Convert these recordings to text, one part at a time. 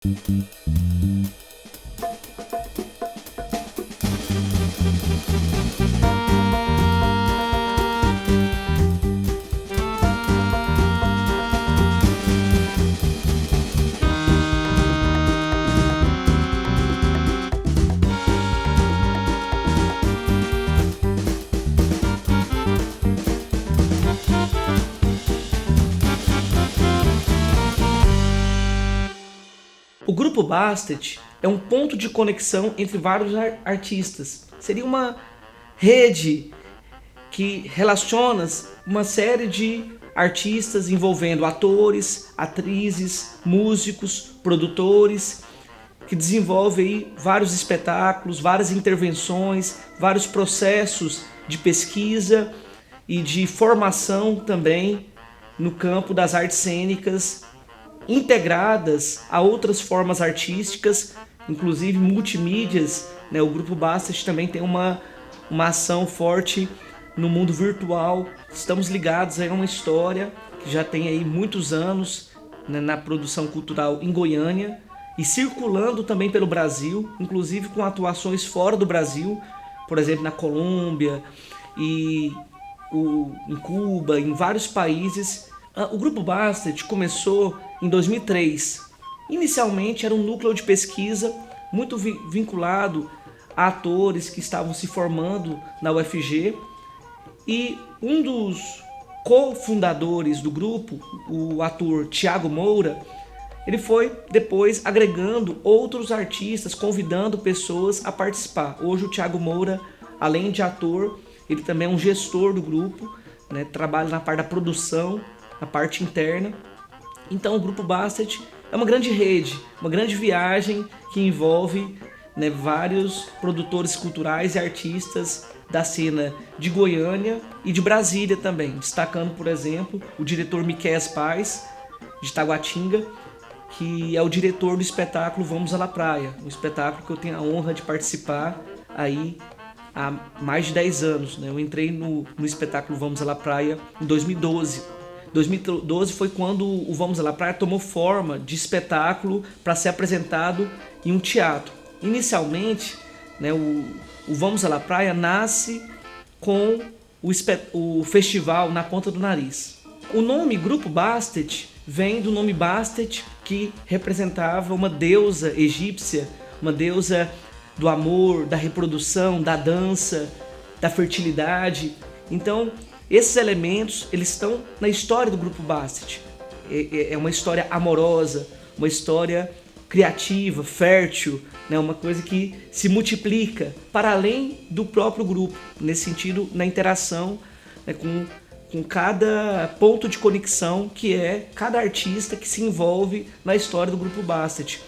O Grupo Bastet é um ponto de conexão entre vários artistas. Seria uma rede que relaciona uma série de artistas envolvendo atores, atrizes, músicos, produtores, que desenvolve aí vários espetáculos, várias intervenções, vários processos de pesquisa e de formação também no campo das artes cênicas, integradas a outras formas artísticas, inclusive multimídias, né? O Grupo Bastet também tem uma ação forte no mundo virtual. Estamos ligados a uma história que já tem aí muitos anos, né, na produção cultural em Goiânia e circulando também pelo Brasil, inclusive com atuações fora do Brasil, por exemplo, na Colômbia e em Cuba, em vários países. O Grupo Bastet começou em 2003. Inicialmente era um núcleo de pesquisa muito vinculado a atores que estavam se formando na UFG, e um dos cofundadores do grupo, o ator Thiago Moura, ele foi depois agregando outros artistas, convidando pessoas a participar. Hoje o Thiago Moura, além de ator, ele também é um gestor do grupo, né? Trabalha na parte da produção, na parte interna. Então o Grupo Bastet é uma grande rede, uma grande viagem que envolve, né, vários produtores culturais e artistas da cena de Goiânia e de Brasília também, destacando, por exemplo, o diretor Miquéias Paz, de Taguatinga, que é o diretor do espetáculo Vamos à La Praia, um espetáculo que eu tenho a honra de participar aí há mais de 10 anos. Né? Eu entrei no espetáculo Vamos à La Praia em 2012. 2012 foi quando o Vamos à La Praia tomou forma de espetáculo para ser apresentado em um teatro. Inicialmente, né, o Vamos à La Praia nasce com o festival Na Ponta do Nariz. O nome Grupo Bastet vem do nome Bastet, que representava uma deusa egípcia, uma deusa do amor, da reprodução, da dança, da fertilidade. Então, esses elementos, eles estão na história do Grupo Bastet. É uma história amorosa, uma história criativa, fértil, né? Uma coisa que se multiplica para além do próprio grupo, nesse sentido, na interação, né, com cada ponto de conexão que é cada artista que se envolve na história do Grupo Bastet.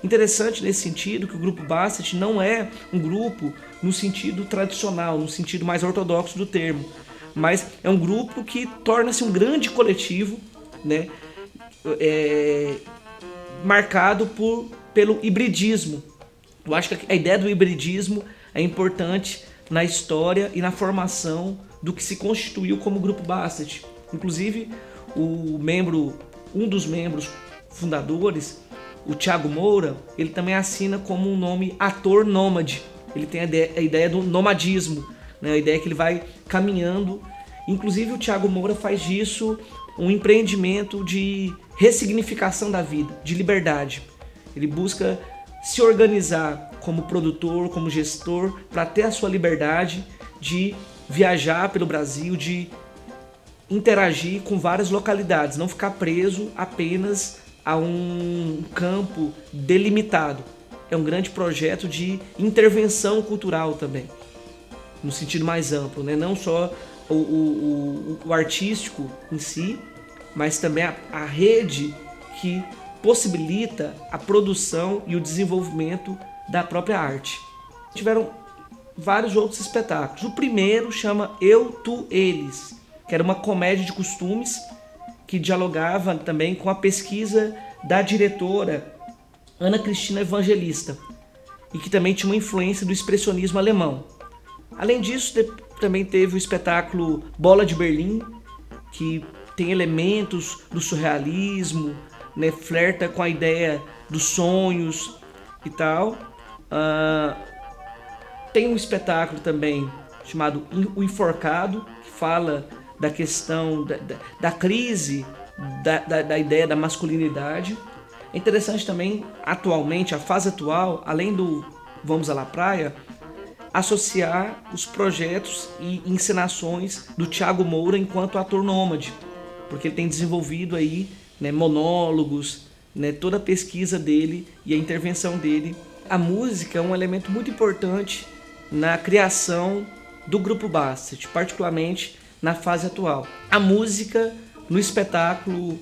Interessante nesse sentido que o Grupo Bastet não é um grupo no sentido tradicional, no sentido mais ortodoxo do termo, mas é um grupo que torna-se um grande coletivo, né, marcado pelo hibridismo. Eu acho que a ideia do hibridismo é importante na história e na formação do que se constituiu como Grupo Bastet. Inclusive, um dos membros fundadores, o Thiago Moura, ele também assina como um nome ator nômade. Ele tem a ideia do nomadismo, né? A ideia que ele vai caminhando. Inclusive, o Thiago Moura faz disso um empreendimento de ressignificação da vida, de liberdade. Ele busca se organizar como produtor, como gestor, para ter a sua liberdade de viajar pelo Brasil, de interagir com várias localidades, não ficar preso apenas a um campo delimitado. É um grande projeto de intervenção cultural também, no sentido mais amplo, né? Não só o artístico em si, mas também a rede que possibilita a produção e o desenvolvimento da própria arte. Tiveram vários outros espetáculos. O primeiro chama Eu, Tu, Eles, que era uma comédia de costumes que dialogava também com a pesquisa da diretora Ana Cristina Evangelista e que também tinha uma influência do expressionismo alemão. Além disso, também teve o espetáculo Bola de Berlim, que tem elementos do surrealismo, né, flerta com a ideia dos sonhos e tal. Tem um espetáculo também chamado O Enforcado, que fala da questão da crise da ideia da masculinidade. É interessante também, atualmente, a fase atual, além do Vamos à La Praia, associar os projetos e encenações do Thiago Moura enquanto ator nômade, porque ele tem desenvolvido aí, né, monólogos, né, toda a pesquisa dele e a intervenção dele. A música é um elemento muito importante na criação do Grupo Bastet, particularmente na fase atual. A música no espetáculo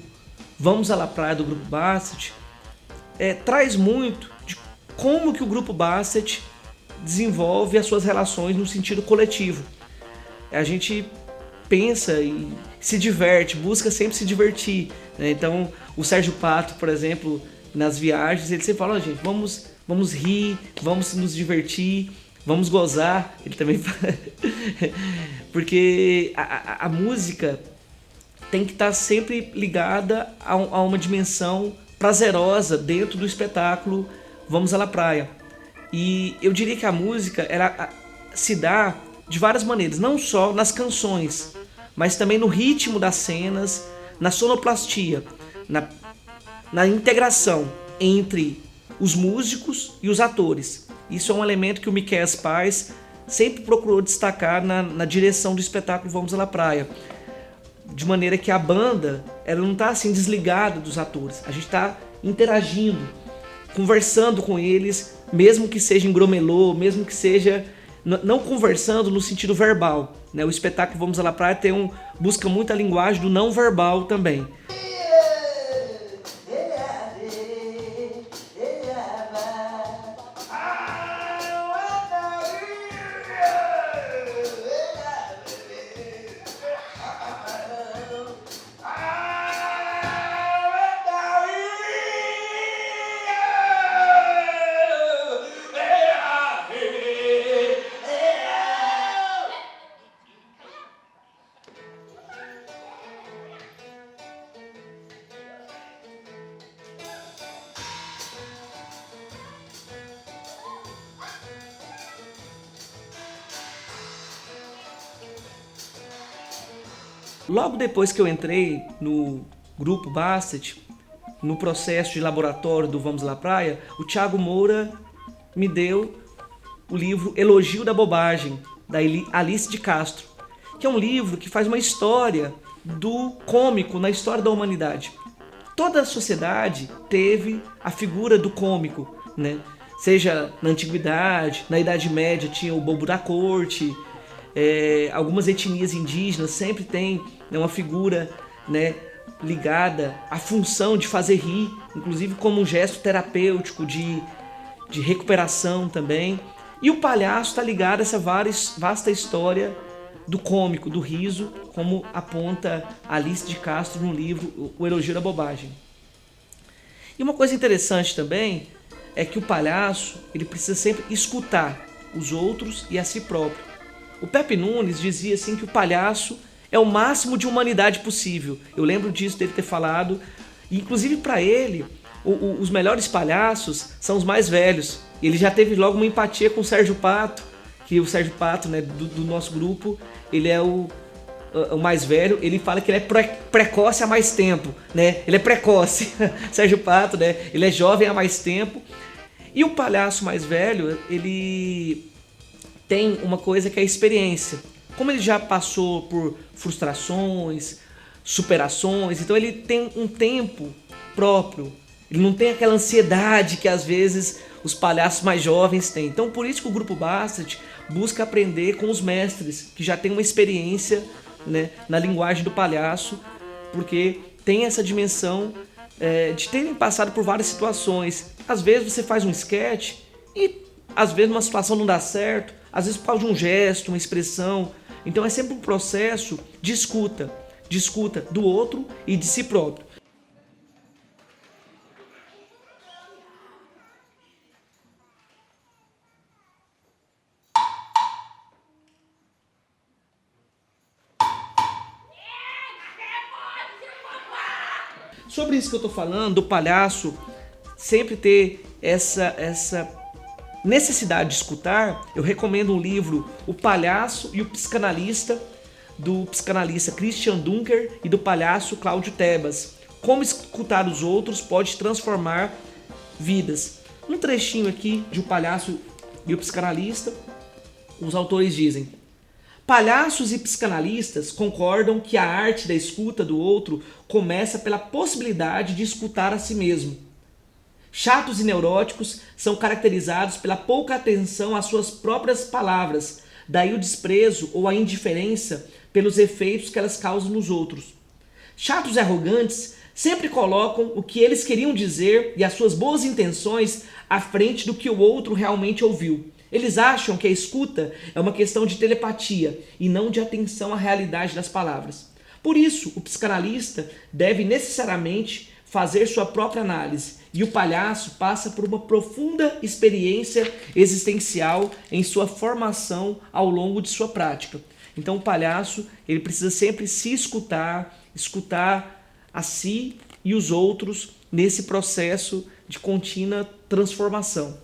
Vamos à La Praia do Grupo Bastet traz muito de como que o Grupo Bastet desenvolve as suas relações no sentido coletivo. A gente pensa e se diverte, busca sempre se divertir, né? Então o Sérgio Pato, por exemplo, nas viagens, ele sempre fala: oh, gente, vamos rir, vamos nos divertir, vamos gozar. Ele também fala porque a música tem que estar sempre ligada a uma dimensão prazerosa dentro do espetáculo Vamos à La Praia. E eu diria que a música ela se dá de várias maneiras, não só nas canções, mas também no ritmo das cenas, na sonoplastia, na integração entre os músicos e os atores. Isso é um elemento que o Miquéas Paz sempre procurou destacar na direção do espetáculo Vamos à La Praia. De maneira que a banda ela não está assim desligada dos atores. A gente está interagindo, conversando com eles, mesmo que seja em gromelô, mesmo que seja não conversando no sentido verbal, né? O espetáculo Vamos à La Praia busca muito a linguagem do não verbal também. Logo depois que eu entrei no Grupo Bastet, no processo de laboratório do Vamos à La Praia, o Thiago Moura me deu o livro Elogio da Bobagem, da Alice de Castro, que é um livro que faz uma história do cômico na história da humanidade. Toda a sociedade teve a figura do cômico, né? Seja na antiguidade, na Idade Média tinha o bobo da corte, algumas etnias indígenas sempre tem, né, uma figura, né, ligada à função de fazer rir, inclusive como um gesto terapêutico de recuperação também. E o palhaço está ligado a essa vasta história do cômico, do riso, como aponta Alice de Castro no livro O Elogio da Bobagem. E uma coisa interessante também é que o palhaço ele precisa sempre escutar os outros e a si próprio. O Pepe Nunes dizia assim que o palhaço é o máximo de humanidade possível. Eu lembro disso dele ter falado. E, inclusive para ele, os melhores palhaços são os mais velhos. Ele já teve logo uma empatia com o Sérgio Pato, que o Sérgio Pato, né, do nosso grupo, ele é o mais velho. Ele fala que ele é precoce há mais tempo, né? Ele é precoce, Sérgio Pato, né? Ele é jovem há mais tempo. E o palhaço mais velho, ele tem uma coisa que é a experiência. Como ele já passou por frustrações, superações, então ele tem um tempo próprio. Ele não tem aquela ansiedade que às vezes os palhaços mais jovens têm. Então por isso que o Grupo Bastet busca aprender com os mestres que já têm uma experiência, né, na linguagem do palhaço, porque tem essa dimensão de terem passado por várias situações. Às vezes você faz um sketch e às vezes uma situação não dá certo, às vezes por causa de um gesto, uma expressão. Então é sempre um processo de escuta do outro e de si próprio. Sobre isso que eu estou falando, do palhaço sempre ter essa necessidade de escutar, eu recomendo um livro, O Palhaço e o Psicanalista, do psicanalista Christian Dunker e do palhaço Cláudio Tebas. Como escutar os outros pode transformar vidas. Um trechinho aqui de O Palhaço e o Psicanalista, os autores dizem: palhaços e psicanalistas concordam que a arte da escuta do outro começa pela possibilidade de escutar a si mesmo. Chatos e neuróticos são caracterizados pela pouca atenção às suas próprias palavras, daí o desprezo ou a indiferença pelos efeitos que elas causam nos outros. Chatos e arrogantes sempre colocam o que eles queriam dizer e as suas boas intenções à frente do que o outro realmente ouviu. Eles acham que a escuta é uma questão de telepatia e não de atenção à realidade das palavras. Por isso, o psicanalista deve necessariamente fazer sua própria análise e o palhaço passa por uma profunda experiência existencial em sua formação ao longo de sua prática. Então o palhaço ele precisa sempre se escutar a si e os outros nesse processo de contínua transformação.